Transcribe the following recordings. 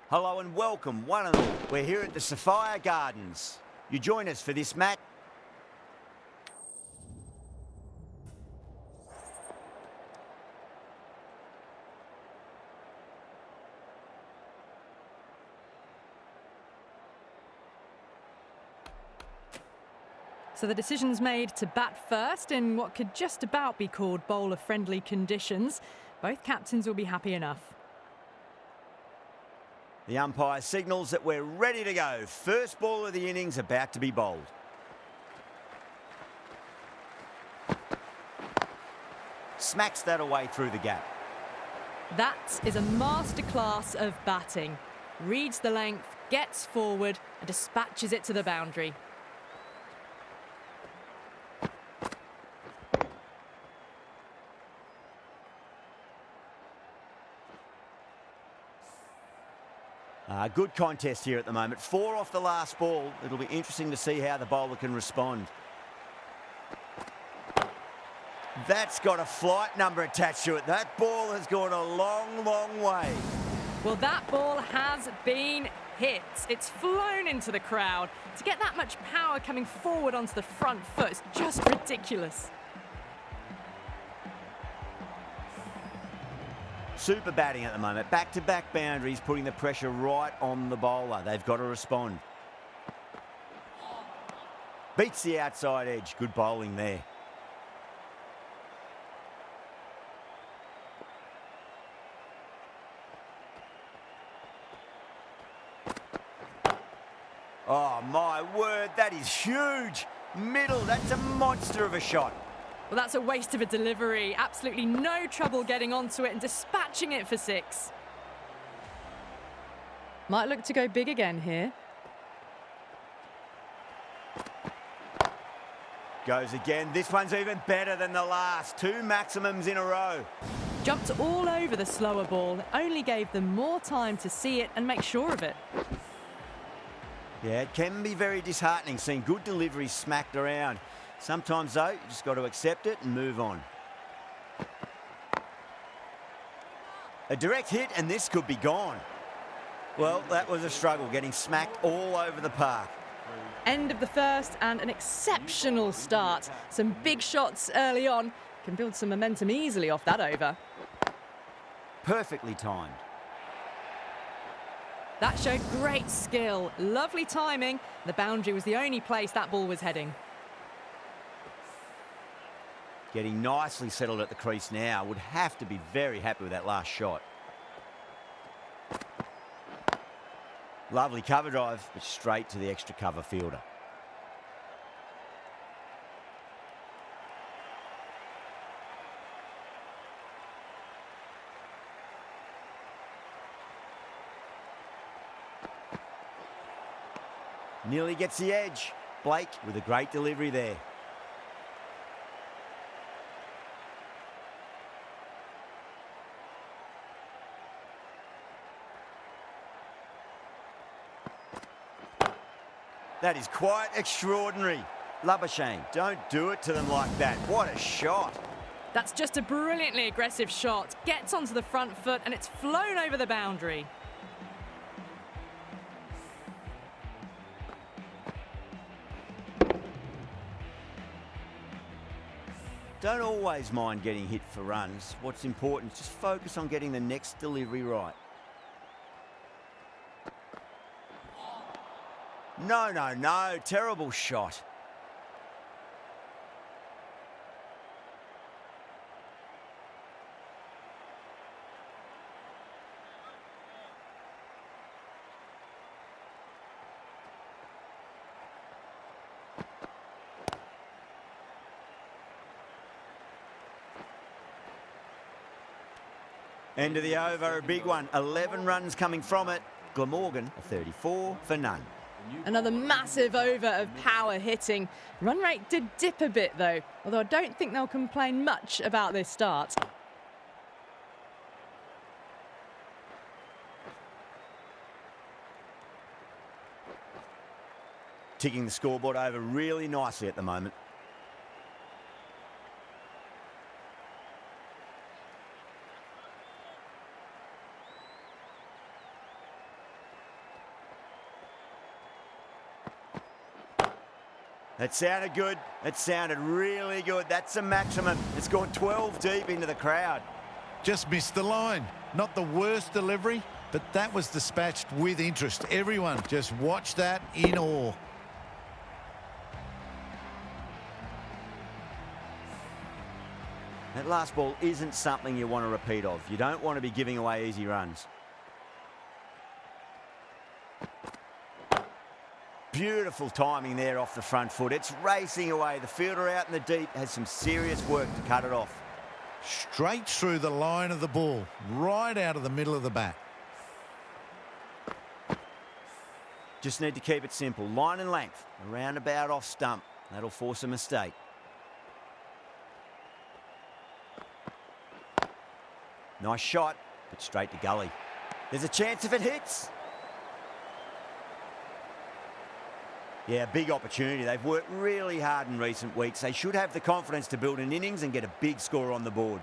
Hello and welcome, one and all. We're here at the Sophia Gardens. You join us for this match. So the decision's made to bat first in what could just about be called bowler-friendly conditions. Both captains will be happy enough. The umpire signals that we're ready to go. First ball of the innings about to be bowled. Smacks that away through the gap. That is a masterclass of batting. Reads the length, gets forward and dispatches it to the boundary. Good contest here at the moment. 4 off the last ball. It'll be interesting to see how the bowler can respond. That's got a flight number attached to it. That ball has gone a long, long way. Well, that ball has been hit. It's flown into the crowd. To get that much power coming forward onto the front foot is just ridiculous. Super batting at the moment. Back-to-back boundaries, putting the pressure right on the bowler. They've got to respond. Beats the outside edge. Good bowling there. Oh, my word, that is huge. Middle, that's a monster of a shot. Well, that's a waste of a delivery. Absolutely no trouble getting onto it and dispatching it for 6. Might look to go big again here. Goes again. This one's even better than the last. 2 maximums in a row. Jumped all over the slower ball. Only gave them more time to see it and make sure of it. Yeah, it can be very disheartening seeing good deliveries smacked around. Sometimes, though, you just got to accept it and move on. A direct hit, and this could be gone. Well, that was a struggle, getting smacked all over the park. End of the first and an exceptional start. Some big shots early on. Can build some momentum easily off that over. Perfectly timed. That showed great skill. Lovely timing. The boundary was the only place that ball was heading. Getting nicely settled at the crease now. Would have to be very happy with that last shot. Lovely cover drive, but straight to the extra cover fielder. Nearly gets the edge. Blake with a great delivery there. That is quite extraordinary. Labuschagne, don't do it to them like that. What a shot. That's just a brilliantly aggressive shot. Gets onto the front foot and it's flown over the boundary. Don't always mind getting hit for runs. What's important is just focus on getting the next delivery right. No, no, no. Terrible shot. End of the over, a big one. 11 runs coming from it. Glamorgan, a 34 for none. Another massive over of power hitting. Run rate did dip a bit though, although I don't think they'll complain much about this start. Ticking the scoreboard over really nicely at the moment. That sounded good. That sounded really good. That's the maximum. It's gone 12 deep into the crowd. Just missed the line. Not the worst delivery, but that was dispatched with interest. Everyone just watched that in awe. That last ball isn't something you want to repeat of. You don't want to be giving away easy runs. Beautiful timing there off the front foot. It's racing away. The fielder out in the deep has some serious work to cut it off. Straight through the line of the ball, right out of the middle of the bat. Just need to keep it simple. Line and length, around about off stump. That'll force a mistake. Nice shot, but straight to gully. There's a chance if it hits. Yeah, big opportunity. They've worked really hard in recent weeks. They should have the confidence to build an innings and get a big score on the board.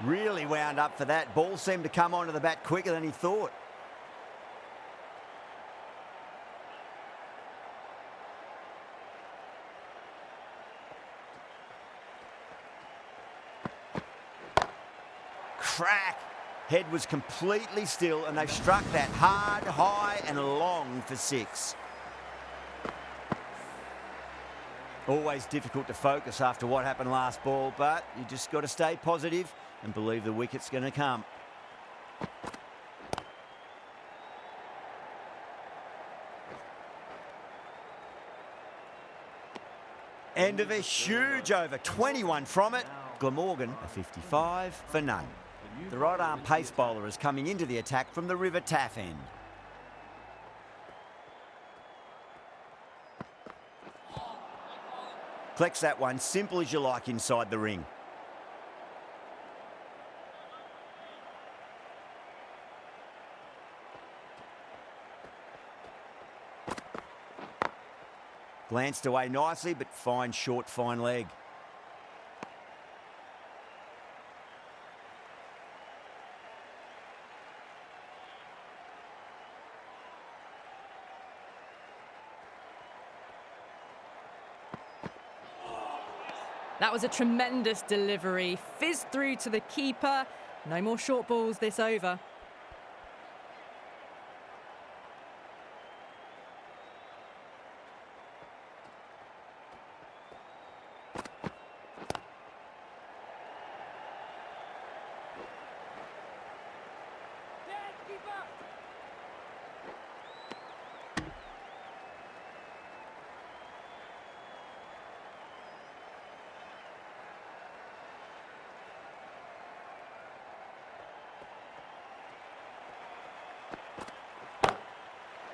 Really wound up for that. Ball seemed to come onto the bat quicker than he thought. Crack. Head was completely still and they've struck that hard, high and long for 6. Always difficult to focus after what happened last ball, but you just got to stay positive and believe the wicket's going to come. End of a huge over, 21 from it. Glamorgan, a 55 for none. The right-arm pace bowler is coming into the attack from the River Taff end. Collects that one, simple as you like inside the ring. Glanced away nicely, but fine short, fine leg. That was a tremendous delivery. Fizzed through to the keeper. No more short balls this over.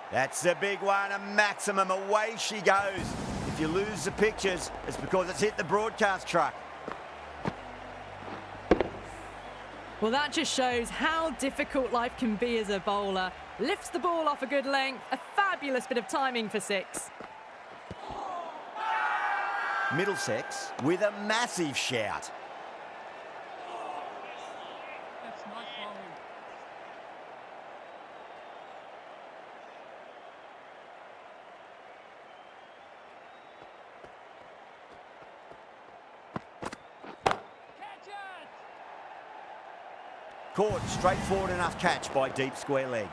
That's a big one, a maximum. Away she goes. If you lose the pictures, it's because it's hit the broadcast truck. Well, that just shows how difficult life can be as a bowler. Lifts the ball off a good length. A fabulous bit of timing for 6. Middlesex with a massive shout. Caught, straightforward enough catch by deep square leg.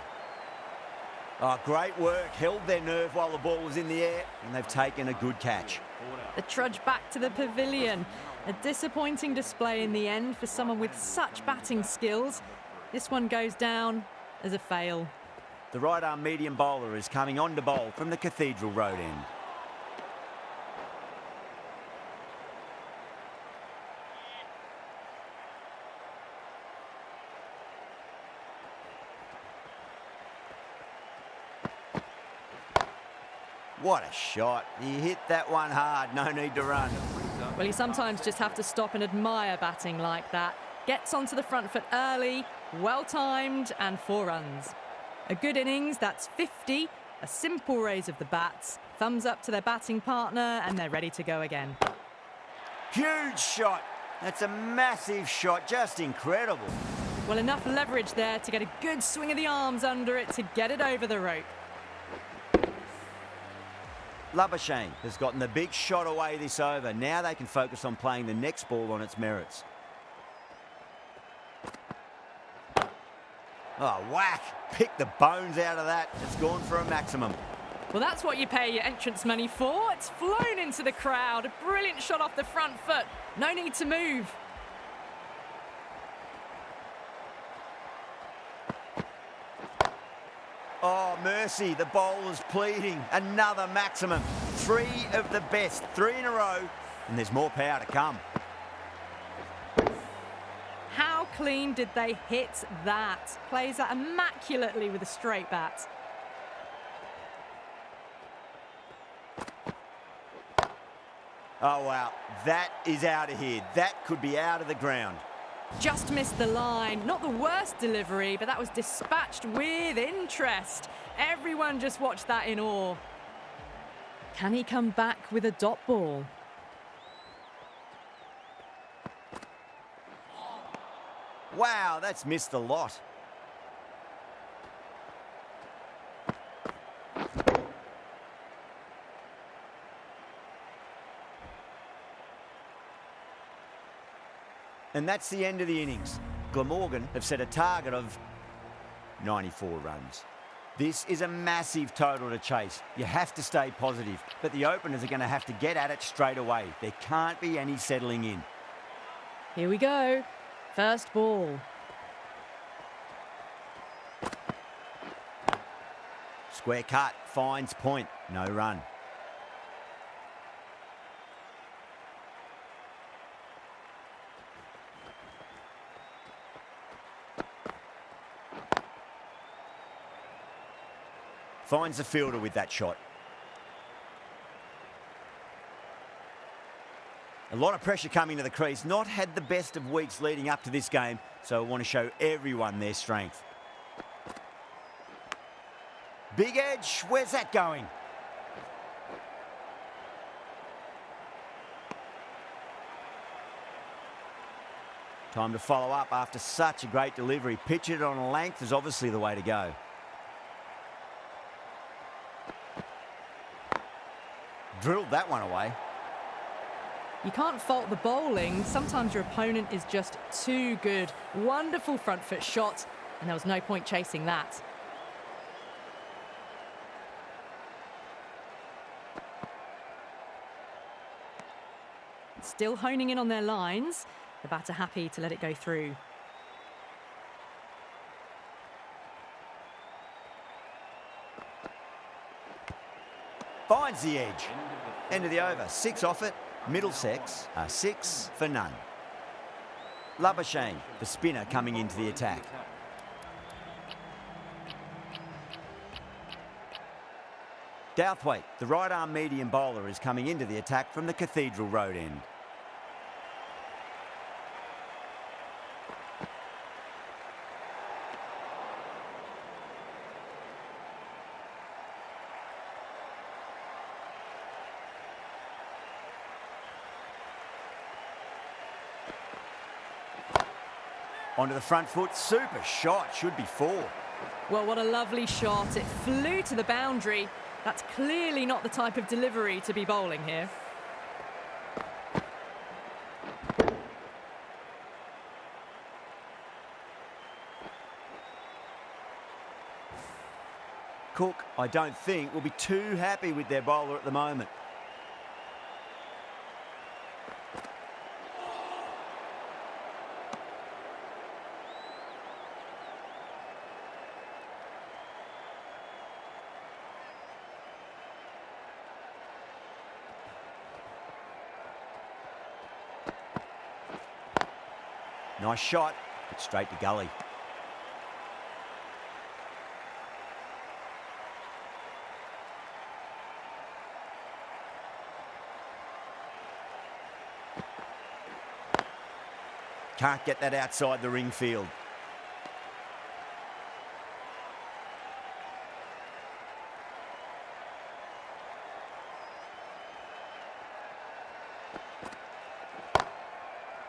Oh, great work, held their nerve while the ball was in the air, and they've taken a good catch. The trudge back to the pavilion. A disappointing display in the end for someone with such batting skills. This one goes down as a fail. The right-arm medium bowler is coming on to bowl from the Cathedral Road end. What a shot. He hit that one hard. No need to run. Well, you sometimes just have to stop and admire batting like that. Gets onto the front foot early, well-timed, and 4 runs. A good innings, that's 50. A simple raise of the bats. Thumbs up to their batting partner, and they're ready to go again. Huge shot. That's a massive shot. Just incredible. Well, enough leverage there to get a good swing of the arms under it to get it over the rope. Labuschagne has gotten the big shot away this over. Now they can focus on playing the next ball on its merits. Oh, whack! Pick the bones out of that. It's gone for a maximum. Well, that's what you pay your entrance money for. It's flown into the crowd. A brilliant shot off the front foot. No need to move. Oh, mercy, the bowler's pleading. Another maximum. 3 of the best, 3 in a row, and there's more power to come. How clean did they hit that? Plays that immaculately with a straight bat. Oh, wow, that is out of here. That could be out of the ground. Just missed the line. Not the worst delivery, but that was dispatched with interest. Everyone just watched that in awe. Can he come back with a dot ball? Wow, that's missed a lot. And that's the end of the innings. Glamorgan have set a target of 94 runs. This is a massive total to chase. You have to stay positive, but the openers are going to have to get at it straight away. There can't be any settling in. Here we go. First ball. Square cut, finds point, no run. Finds the fielder with that shot. A lot of pressure coming to the crease. Not had the best of weeks leading up to this game, so I want to show everyone their strength. Big edge, where's that going? Time to follow up after such a great delivery. Pitch it on a length is obviously the way to go. Drilled that one away. You can't fault the bowling. Sometimes your opponent is just too good. Wonderful front foot shot, and there was no point chasing that. Still honing in on their lines. The batter happy to let it go through. Finds the edge. End of the over. 6 off it. Middlesex are 6 for none. Labuschagne, the spinner, coming into the attack. Douthwaite, the right-arm medium bowler, is coming into the attack from the Cathedral Road end. Onto the front foot, super shot, should be 4. Well, what a lovely shot. It flew to the boundary. That's clearly not the type of delivery to be bowling here. Cook, I don't think, will be too happy with their bowler at the moment. Nice shot, but straight to gully. Can't get that outside the ring field.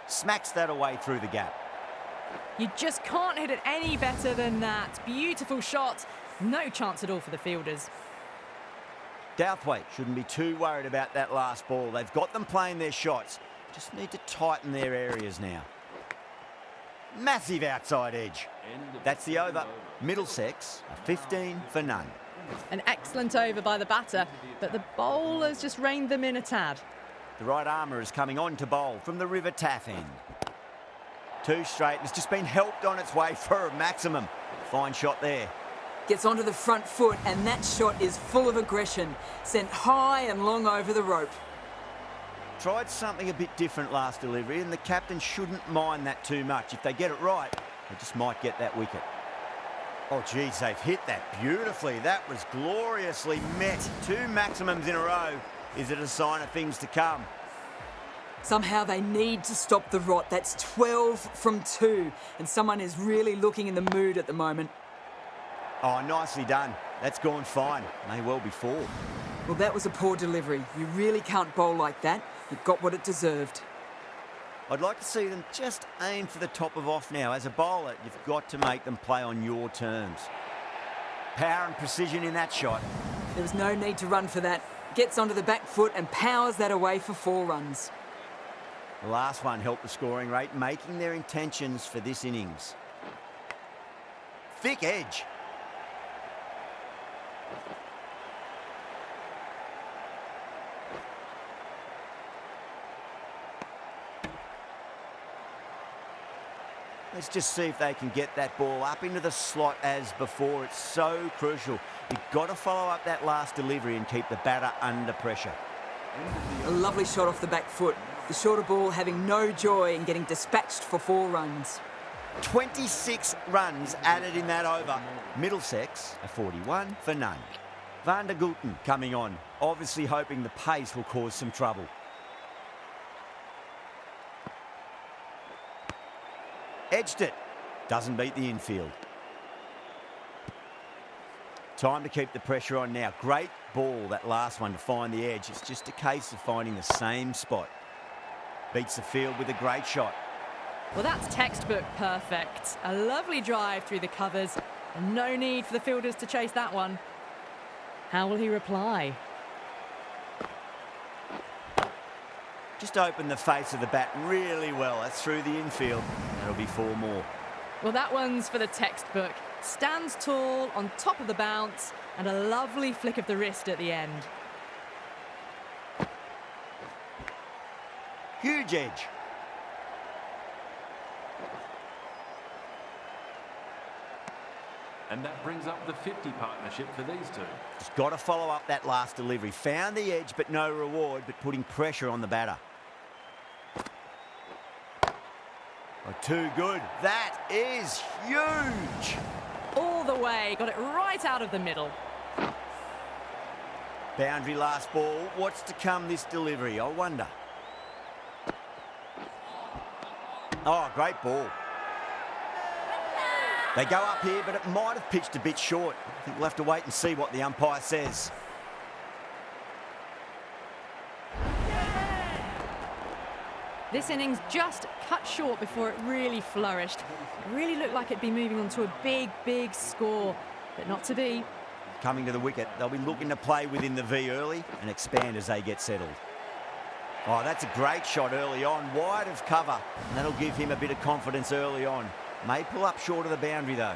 Smacks that away through the gap. You just can't hit it any better than that. Beautiful shot. No chance at all for the fielders. Douthwaite shouldn't be too worried about that last ball. They've got them playing their shots. Just need to tighten their areas now. Massive outside edge. That's the over. Middlesex, a 15 for none. An excellent over by the batter, but the bowler's just reined them in a tad. The right armour is coming on to bowl from the River Taff end. Two straight, and it's just been helped on its way for a maximum. Fine shot there. Gets onto the front foot, and that shot is full of aggression. Sent high and long over the rope. Tried something a bit different last delivery, and the captain shouldn't mind that too much. If they get it right, they just might get that wicket. Oh, geez, they've hit that beautifully. That was gloriously met. Two maximums in a row. Is it a sign of things to come? Somehow they need to stop the rot. That's 12 from 2, and someone is really looking in the mood at the moment. Oh, nicely done. That's gone fine. May well be 4. Well, that was a poor delivery. You really can't bowl like that. It got what it deserved. I'd like to see them just aim for the top of off now. As a bowler, you've got to make them play on your terms. Power and precision in that shot. There was no need to run for that. Gets onto the back foot and powers that away for 4 runs. The last one helped the scoring rate, making their intentions for this innings. Thick edge. Let's just see if they can get that ball up into the slot as before. It's so crucial. You've got to follow up that last delivery and keep the batter under pressure. A lovely shot off the back foot. The shorter ball having no joy in getting dispatched for 4 runs. 26 runs added in that over. Middlesex, a 41 for none. Van der Gulten coming on, obviously hoping the pace will cause some trouble. Edged it. Doesn't beat the infield. Time to keep the pressure on now. Great ball, that last one, to find the edge. It's just a case of finding the same spot. Beats the field with a great shot. Well, that's textbook perfect. A lovely drive through the covers, and no need for the fielders to chase that one. How will he reply? Just opened the face of the bat really well. That's through the infield. That'll be 4 more. Well, that one's for the textbook. Stands tall, on top of the bounce, and a lovely flick of the wrist at the end. Huge edge. And that brings up the 50 partnership for these two. Just got to follow up that last delivery. Found the edge, but no reward, but putting pressure on the batter. Oh, too good. That is huge. All the way, got it right out of the middle. Boundary last ball. What's to come this delivery, I wonder. Oh, great ball. They go up here, but it might have pitched a bit short. I think we'll have to wait and see what the umpire says. This innings just cut short before it really flourished. It really looked like it'd be moving on to a big, big score, but not to be. Coming to the wicket, they'll be looking to play within the V early and expand as they get settled. Oh, that's a great shot early on, wide of cover, and that'll give him a bit of confidence early on. May pull up short of the boundary, though.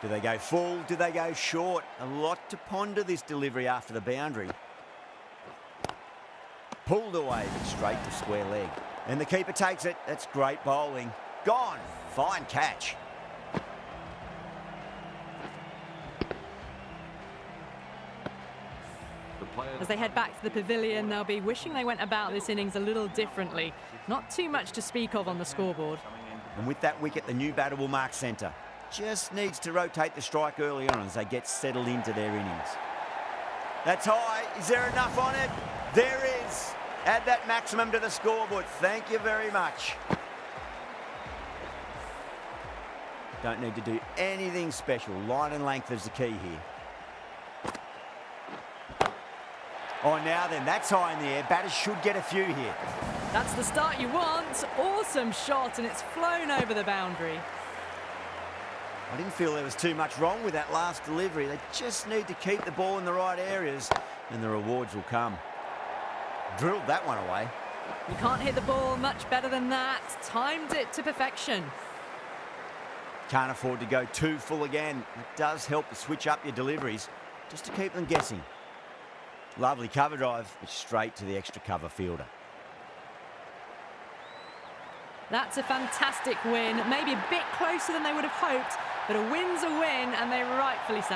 Do they go full? Do they go short? A lot to ponder this delivery after the boundary. Pulled away, but straight to square leg. And the keeper takes it. That's great bowling. Gone. Fine catch. As they head back to the pavilion, they'll be wishing they went about this innings a little differently. Not too much to speak of on the scoreboard. And with that wicket, the new batter will mark centre. Just needs to rotate the strike early on as they get settled into their innings. That's high. Is there enough on it? There is. Add that maximum to the scoreboard. Thank you very much. Don't need to do anything special. Line and length is the key here. Oh, now then, that's high in the air. Batters should get a few here. That's the start you want. Awesome shot, and it's flown over the boundary. I didn't feel there was too much wrong with that last delivery. They just need to keep the ball in the right areas and the rewards will come. Drilled that one away. You can't hit the ball much better than that. Timed it to perfection. Can't afford to go too full again. It does help to switch up your deliveries just to keep them guessing. Lovely cover drive, but straight to the extra cover fielder. That's a fantastic win. Maybe a bit closer than they would have hoped, but a win's a win, and they rightfully celebrate.